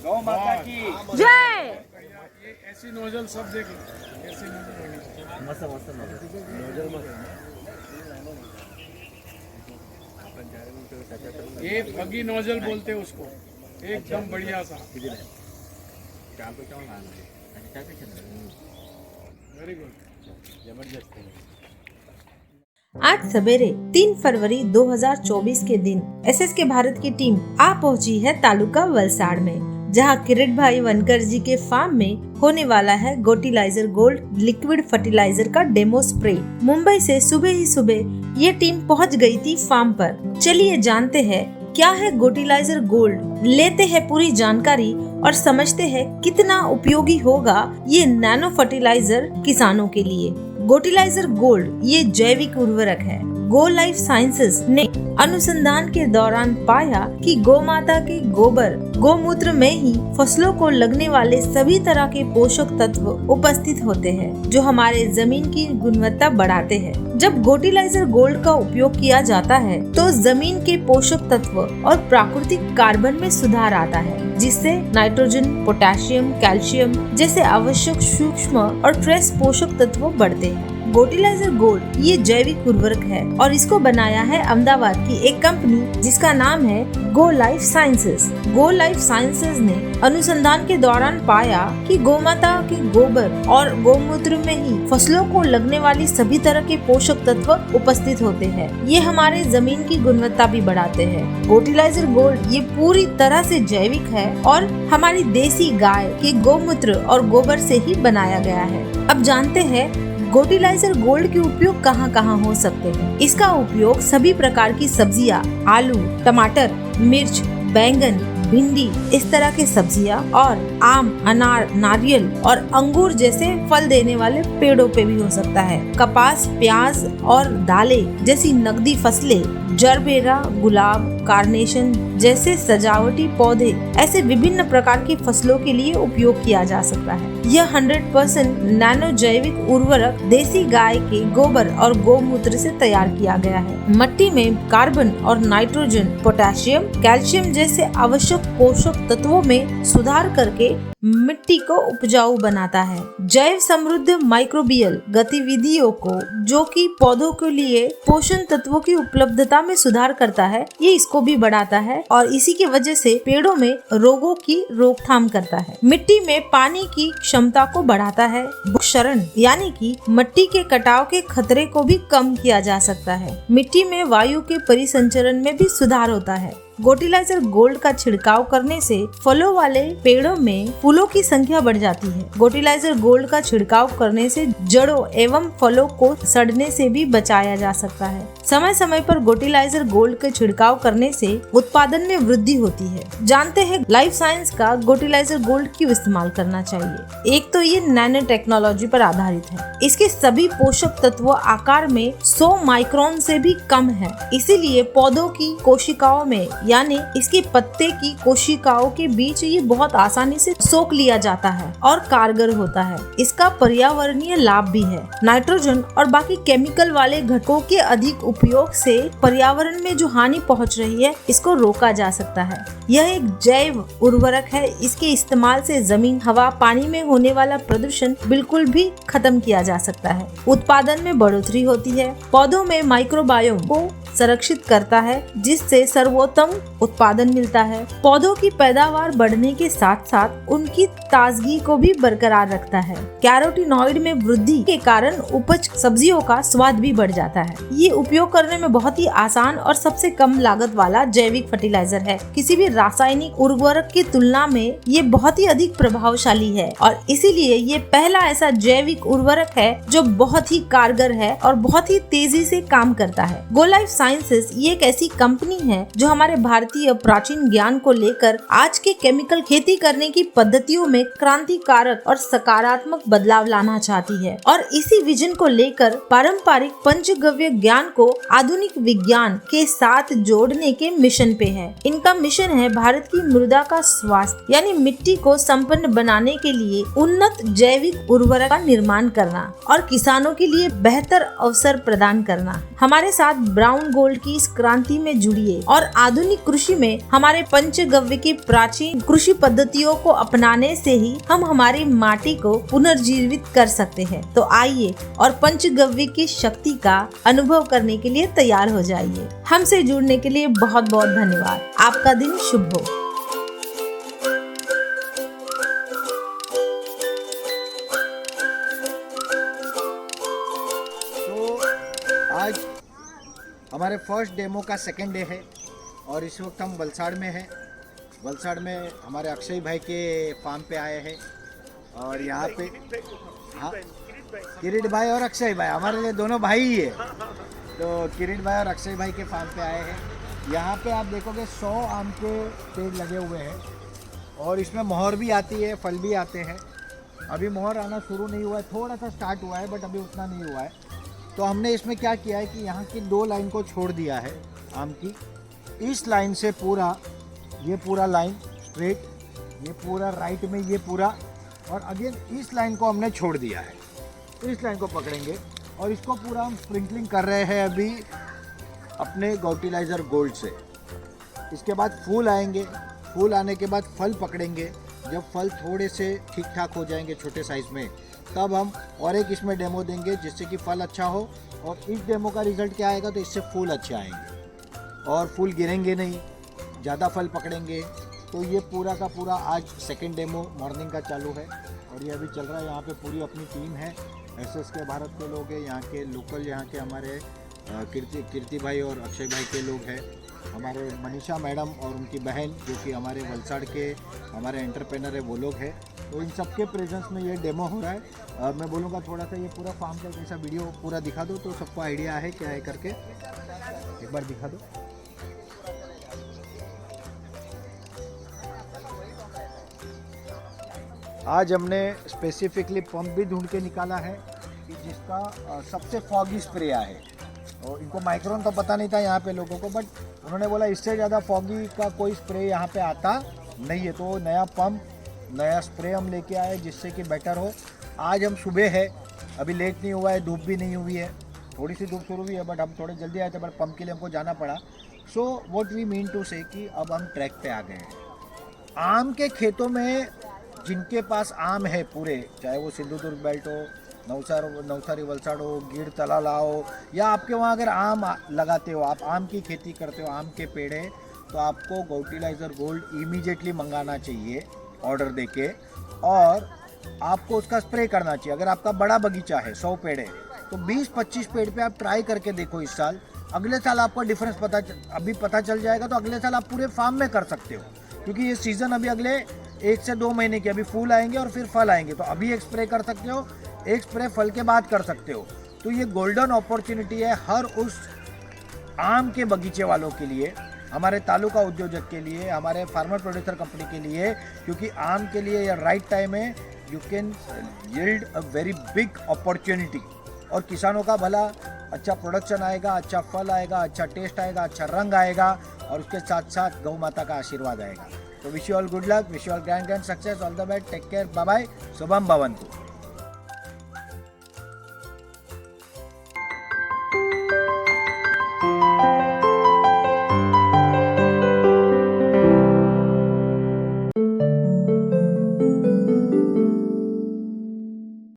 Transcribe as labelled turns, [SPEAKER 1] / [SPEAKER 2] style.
[SPEAKER 1] गौ माता की
[SPEAKER 2] जय।
[SPEAKER 3] ये ऐसी नोजल सब देख लो, ऐसी नोजल होनी चाहिए।
[SPEAKER 1] मस्त मस्त नोजल
[SPEAKER 3] ये बगी नोजल बोलते हैं उसको, एकदम बढ़िया सा। वेरी गुड,
[SPEAKER 1] जबरदस्त है।
[SPEAKER 2] आज सवेरे 3 फरवरी 2024 के दिन एसएसके भारत की टीम आ पहुंची है तालुका वलसाड़ में, जहां किरीट भाई वनकर जी के फार्म में होने वाला है गोटिलाइजर गोल्ड लिक्विड फर्टिलाइजर का डेमो स्प्रे। मुंबई से सुबह ही सुबह ये टीम पहुंच गई थी फार्म पर। चलिए जानते हैं क्या है गोटिलाइजर गोल्ड, लेते हैं पूरी जानकारी और समझते हैं कितना उपयोगी होगा ये नैनो फर्टिलाइजर किसानों के लिए। गोटिलाइजर गोल्ड ये जैविक उर्वरक है। गो लाइफ साइंसेस ने अनुसंधान के दौरान पाया कि गोमाता के गोबर गोमूत्र में ही फसलों को लगने वाले सभी तरह के पोषक तत्व उपस्थित होते हैं, जो हमारे जमीन की गुणवत्ता बढ़ाते हैं। जब गोटिलाइजर गोल्ड का उपयोग किया जाता है तो जमीन के पोषक तत्व और प्राकृतिक कार्बन में सुधार आता है, जिससे नाइट्रोजन, पोटेशियम, कैल्शियम जैसे आवश्यक सूक्ष्म और ट्रेस पोषक तत्व बढ़ते हैं। गोटिलाइजर गोल्ड ये जैविक उर्वरक है और इसको बनाया है अहमदाबाद की एक कंपनी जिसका नाम है गो लाइफ साइंसेस। गो लाइफ साइंसेस ने अनुसंधान के दौरान पाया कि गोमाता के गोबर और गोमूत्र में ही फसलों को लगने वाली सभी तरह के पोषक तत्व उपस्थित होते हैं। ये हमारे जमीन की गुणवत्ता भी बढ़ाते हैं। गोटिलाइजर गोल्ड ये पूरी तरह से जैविक है और हमारी देसी गाय के गोमूत्र और गोबर से ही बनाया गया है। अब जानते हैं गोटिलाइजर गोल्ड के उपयोग कहाँ कहाँ हो सकते हैं। इसका उपयोग सभी प्रकार की सब्जियां, आलू, टमाटर, मिर्च, बैंगन, भिंडी इस तरह के सब्जियां और आम, अनार, नारियल और अंगूर जैसे फल देने वाले पेड़ों पे भी हो सकता है। कपास, प्याज और दालें जैसी नकदी फसलें, जरबेरा, गुलाब, कार्नेशन जैसे सजावटी पौधे, ऐसे विभिन्न प्रकार की फसलों के लिए उपयोग किया जा सकता है। यह 100% नैनो जैविक उर्वरक देसी गाय के गोबर और गोमूत्र से तैयार किया गया है। मिट्टी में कार्बन और नाइट्रोजन, पोटेशियम, कैल्शियम जैसे आवश्यक पोषक तत्वों में सुधार करके मिट्टी को उपजाऊ बनाता है। जैव समृद्ध माइक्रोबियल गतिविधियों को, जो कि पौधों के लिए पोषण तत्वों की उपलब्धता में सुधार करता है, ये इसको भी बढ़ाता है और इसी की वजह से पेड़ों में रोगों की रोकथाम करता है। मिट्टी में पानी की क्षमता को बढ़ाता है। भूक्षरण यानी कि मिट्टी के कटाव के खतरे को भी कम किया जा सकता है। मिट्टी में वायु के परिसंचरण में भी सुधार होता है। गोटिलाइजर गोल्ड का छिड़काव करने से फलों वाले पेड़ों में फूलों की संख्या बढ़ जाती है। गोटिलाइजर गोल्ड का छिड़काव करने से जड़ों एवं फलों को सड़ने से भी बचाया जा सकता है। समय समय पर गोटिलाइजर गोल्ड के छिड़काव करने से उत्पादन में वृद्धि होती है। जानते हैं लाइफ साइंस का गोटिलाइजर गोल्ड क्यों इस्तेमाल करना चाहिए। एक तो ये नैनो टेक्नोलॉजी पर आधारित है। इसके सभी पोषक तत्व आकार में 100 माइक्रोन से भी कम है, इसीलिए पौधों की कोशिकाओं में यानी इसके पत्ते की कोशिकाओं के बीच ये बहुत आसानी से सोख लिया जाता है और कारगर होता है। इसका पर्यावरणीय लाभ भी है। नाइट्रोजन और बाकी केमिकल वाले घटकों के अधिक उपयोग से पर्यावरण में जो हानि पहुंच रही है, इसको रोका जा सकता है। यह एक जैव उर्वरक है। इसके इस्तेमाल से जमीन, हवा, पानी में होने वाला प्रदूषण बिल्कुल भी खत्म किया जा सकता है। उत्पादन में बढ़ोतरी होती है। पौधों में माइक्रोबायोम को संरक्षित करता है, जिससे सर्वोत्तम उत्पादन मिलता है। पौधों की पैदावार बढ़ने के साथ साथ उनकी ताजगी को भी बरकरार रखता है। कैरोटीनॉइड में वृद्धि के कारण उपज सब्जियों का स्वाद भी बढ़ जाता है। ये उपयोग करने में बहुत ही आसान और सबसे कम लागत वाला जैविक फर्टिलाइजर है। किसी भी रासायनिक उर्वरक की तुलना में ये बहुत ही अधिक प्रभावशाली है और इसीलिए ये पहला ऐसा जैविक उर्वरक है जो बहुत ही कारगर है और बहुत ही तेजी से काम करता है। गो लाइफ साइंसेस ये एक ऐसी कंपनी है जो हमारे भारतीय प्राचीन ज्ञान को लेकर आज के केमिकल खेती करने की पद्धतियों में क्रांतिकारक और सकारात्मक बदलाव लाना चाहती है और इसी विजन को लेकर पारंपरिक पंचगव्य ज्ञान को आधुनिक विज्ञान के साथ जोड़ने के मिशन पे है। इनका मिशन है भारत की मृदा का स्वास्थ्य यानी मिट्टी को संपन्न बनाने के लिए उन्नत जैविक उर्वरक का निर्माण करना और किसानों के लिए बेहतर अवसर प्रदान करना। हमारे साथ ब्राउन गोल्ड की इस क्रांति में जुड़िए और आधुनिक कृषि में हमारे पंचगव्य की प्राचीन कृषि पद्धतियों को अपनाने से ही हम हमारी माटी को पुनर्जीवित कर सकते हैं। तो आइए और पंचगव्य की शक्ति का अनुभव करने के लिए तैयार हो जाइए। हमसे जुड़ने के लिए बहुत बहुत धन्यवाद। आपका दिन शुभ हो।
[SPEAKER 4] आज हमारे फर्स्ट डेमो का सेकेंड डे है और इस वक्त हम वलसाड़ में हैं। वलसाड़ में हमारे अक्षय भाई के फार्म पे आए हैं और यहाँ पे हाँ किरीट भाई और अक्षय भाई हमारे लिए दोनों भाई ही है। तो किरीट भाई और अक्षय भाई के फार्म पे आए हैं। यहाँ पे आप देखोगे 100 आम के पेड़ लगे हुए हैं और इसमें मोहर भी आती है, फल भी आते हैं। अभी मोहर आना शुरू नहीं हुआ है, थोड़ा सा स्टार्ट हुआ है बट अभी उतना नहीं हुआ है। तो हमने इसमें क्या किया है कि यहाँ की 2 लाइन को छोड़ दिया है आम की। इस लाइन से पूरा ये पूरा लाइन स्ट्रेट, ये पूरा राइट में ये पूरा, और अगेन इस लाइन को हमने छोड़ दिया है। इस लाइन को पकड़ेंगे और इसको पूरा हम स्प्रिंकलिंग कर रहे हैं अभी अपने गॉटिलाइजर गोल्ड से। इसके बाद फूल आएंगे, फूल आने के बाद फल पकड़ेंगे। जब फल थोड़े से ठीक ठाक हो जाएंगे छोटे साइज़ में, तब हम और एक इसमें डेमो देंगे जिससे कि फल अच्छा हो। और इस डेमो का रिज़ल्ट क्या आएगा तो इससे फूल अच्छे आएंगे और फूल गिरेंगे नहीं, ज़्यादा फल पकड़ेंगे। तो ये पूरा का पूरा आज सेकंड डेमो मॉर्निंग का चालू है और ये अभी चल रहा है। यहाँ पे पूरी अपनी टीम है, एसएस के भारत के लोग हैं, यहाँ के लोकल, यहाँ के हमारे कीर्ति भाई और अक्षय भाई के लोग हैं, हमारे मनीषा मैडम और उनकी बहन जो कि हमारे वलसाड़ के हमारे एंटरप्रेनर है, वो लोग हैं। तो इन सबके प्रेजेंस में ये डेमो हो रहा है। मैं बोलूँगा थोड़ा सा ये पूरा फार्म का कैसा वीडियो पूरा दिखा दो तो सबको आइडिया है क्या है करके। एक बार दिखा दो। आज हमने स्पेसिफिकली पंप भी ढूंढ के निकाला है कि जिसका सबसे फॉगी स्प्रे है। और इनको माइक्रोन तो पता नहीं था यहाँ पे लोगों को, बट उन्होंने बोला इससे ज़्यादा फॉगी का कोई स्प्रे यहाँ पे आता नहीं है। तो नया पंप, नया स्प्रे हम लेके आए जिससे कि बेटर हो। आज हम सुबह है, अभी लेट नहीं हुआ है, धूप भी नहीं हुई है, थोड़ी सी धूप शुरू हुई है बट हम थोड़े जल्दी आए थे, बट पंप के लिए हमको जाना पड़ा। So what we mean to say कि अब हम ट्रैक पे आ गए हैं। आम के खेतों में जिनके पास आम है पूरे, चाहे वो सिंधुदुर्ग बेल्ट हो, नवसारी वलसाड़ हो, गिर तलाला हो, या आपके वहाँ अगर आम लगाते हो, आप आम की खेती करते हो, आम के पेड़ है, तो आपको गॉटिलाइजर गोल्ड इमीडिएटली मंगाना चाहिए ऑर्डर देके और आपको उसका स्प्रे करना चाहिए। अगर आपका बड़ा बगीचा है, 100 पेड़ है, तो 20-25 पेड़ पे आप ट्राई करके देखो इस साल। अगले साल आपको डिफरेंस अभी पता चल जाएगा, तो अगले साल आप पूरे फार्म में कर सकते हो, क्योंकि ये सीज़न अभी अगले 1 से 2 महीने के, अभी फूल आएंगे और फिर फल आएंगे। तो अभी एक स्प्रे कर सकते हो, एक स्प्रे फल के बाद कर सकते हो। तो ये गोल्डन अपॉर्चुनिटी है हर उस आम के बगीचे वालों के लिए, हमारे तालुका उद्योजक के लिए, हमारे फार्मर प्रोड्यूसर कंपनी के लिए, क्योंकि आम के लिए ये राइट टाइम है। You can yield a very big opportunity और किसानों का भला, अच्छा प्रोडक्शन आएगा, अच्छा फल आएगा, अच्छा टेस्ट आएगा, अच्छा रंग आएगा और उसके साथ साथ गौ माता का आशीर्वाद आएगा। तो wish you all good luck, wish you all grand success, all the best, take care, bye bye, शुभम भवन्तु।